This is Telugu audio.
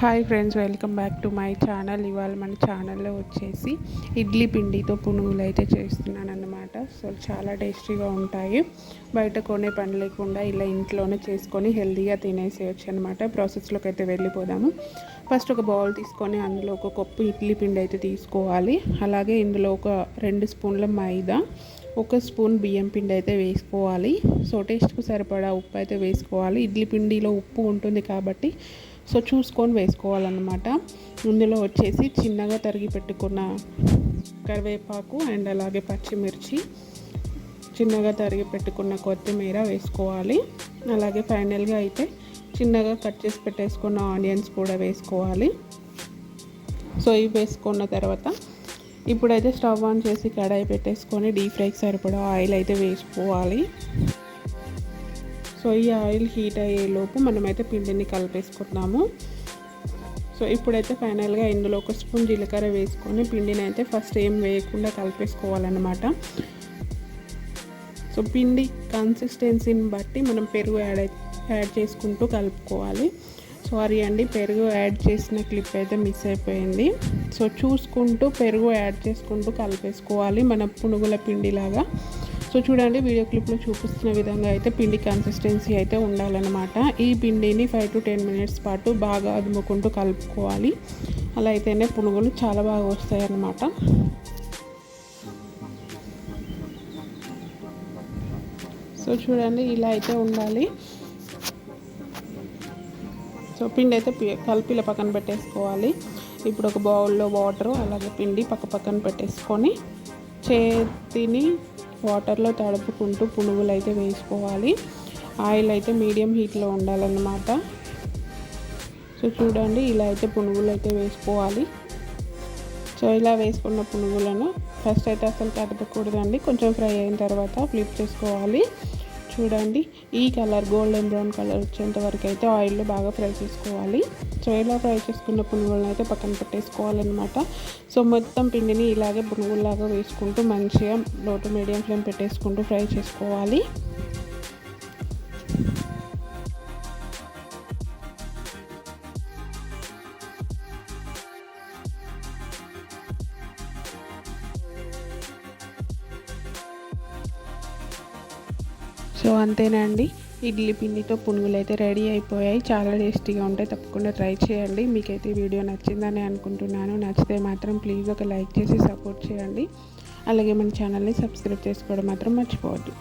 Hi friends, welcome back to my channel. ఇవాళ మన ఛానల్లో వచ్చేసి ఇడ్లీ పిండితో పునుగులు అయితే చేస్తున్నాను అన్నమాట. సో చాలా టేస్టీగా ఉంటాయి. బయట కొనే పని లేకుండా ఇలా ఇంట్లోనే చేసుకొని హెల్తీగా తినేసేయచ్చు అనమాట. ప్రాసెస్లోకి అయితే వెళ్ళిపోదాము. ఫస్ట్ ఒక బౌల్ తీసుకొని అందులో ఒక కప్పు ఇడ్లీ పిండి అయితే తీసుకోవాలి. అలాగే ఇందులో ఒక 2 స్పూన్ల మైదా, 1 స్పూన్ బియ్యం పిండి అయితే వేసుకోవాలి. సో టేస్ట్కు సరిపడా ఉప్పు అయితే వేసుకోవాలి. ఇడ్లీ పిండిలో ఉప్పు ఉంటుంది కాబట్టి సో చూసుకొని వేసుకోవాలన్నమాట. ఇందులో వచ్చేసి చిన్నగా తరిగి పెట్టుకున్న కరివేపాకు అండ్ అలాగే పచ్చిమిర్చి, చిన్నగా తరిగి పెట్టుకున్న కొత్తిమీర వేసుకోవాలి. అలాగే ఫైనల్గా అయితే చిన్నగా కట్ చేసి పెట్టేసుకున్న ఆనియన్స్ కూడా వేసుకోవాలి. సో ఇవి వేసుకున్న తర్వాత ఇప్పుడైతే స్టవ్ ఆన్ చేసి కడాయి పెట్టేసుకొని డీప్ ఫ్రైకి సరిపడా ఆయిల్ అయితే వేసుకోవాలి. సో ఈ ఆయిల్ హీట్ అయ్యేలోపు మనమైతే పిండిని కలిపేసుకుంటున్నాము. సో ఇప్పుడైతే ఫైనల్గా ఇందులో 1 స్పూన్ జీలకర్ర వేసుకొని పిండిని అయితే ఫస్ట్ ఏం వేయకుండా కలిపేసుకోవాలన్నమాట. సో పిండి కన్సిస్టెన్సీని బట్టి మనం పెరుగు యాడ్ చేసుకుంటూ కలుపుకోవాలి. సారీ అండి, పెరుగు యాడ్ చేసిన క్లిప్ అయితే మిస్ అయిపోయింది. సో చూసుకుంటూ పెరుగు యాడ్ చేసుకుంటూ కలిపేసుకోవాలి మన పునుగుల పిండిలాగా. సో చూడండి, వీడియో క్లిప్లో చూపిస్తున్న విధంగా అయితే పిండి కన్సిస్టెన్సీ అయితే ఉండాలన్నమాట. ఈ పిండిని 5 to 10 మినిట్స్ పాటు బాగా అదుముకుంటూ కలుపుకోవాలి. అలా అయితేనే పునుగులు చాలా బాగా వస్తాయి అన్నమాట. సో చూడండి, ఇలా అయితే ఉండాలి. సో పిండి అయితే కలిపి ఇలా పక్కన పెట్టేసుకోవాలి. ఇప్పుడు ఒక బౌల్లో వాటర్ అలాగే పిండి పక్కన పెట్టేసుకొని చేతిని వాటర్లో తడుపుకుంటూ పునుగులు అయితే వేసుకోవాలి. ఆయిల్ అయితే మీడియం హీట్లో ఉండాలన్నమాట. సో చూడండి, ఇలా అయితే పునుగులు అయితే వేసుకోవాలి. సో ఇలా వేసుకున్న పునుగులను ఫస్ట్ అయితే అసలు కదపకూడదండి, కొంచెం ఫ్రై అయిన తర్వాత ఫ్లిప్ చేసుకోవాలి. చూడండి, ఈ కలర్ గోల్డెన్ బ్రౌన్ కలర్ వచ్చేంత వరకు అయితే ఆయిల్లో బాగా ఫ్రై చేసుకోవాలి. సో ఇలా ఫ్రై చేసుకున్న పునుగులను అయితే పక్కన పెట్టేసుకోవాలన్నమాట. సో మొత్తం పిండిని ఇలాగే పునుగుల్లాగా వేసుకుంటూ మంచిగా లో టు మీడియం ఫ్లేమ్ పెట్టేసుకుంటూ ఫ్రై చేసుకోవాలి. సో అంతేనండి, ఇడ్లీ పిండితో పునుగులు అయితే రెడీ అయిపోయాయి. చాలా టేస్టీగా ఉంటాయి. తప్పకుండా ట్రై చేయండి. మీకైతే వీడియో నచ్చిందని అనుకుంటున్నాను. నచ్చితే మాత్రం ప్లీజ్ ఒక లైక్ చేసి సపోర్ట్ చేయండి. అలాగే మన ఛానల్ని సబ్స్క్రైబ్ చేసుకోవడం మాత్రం మర్చిపోవద్దు.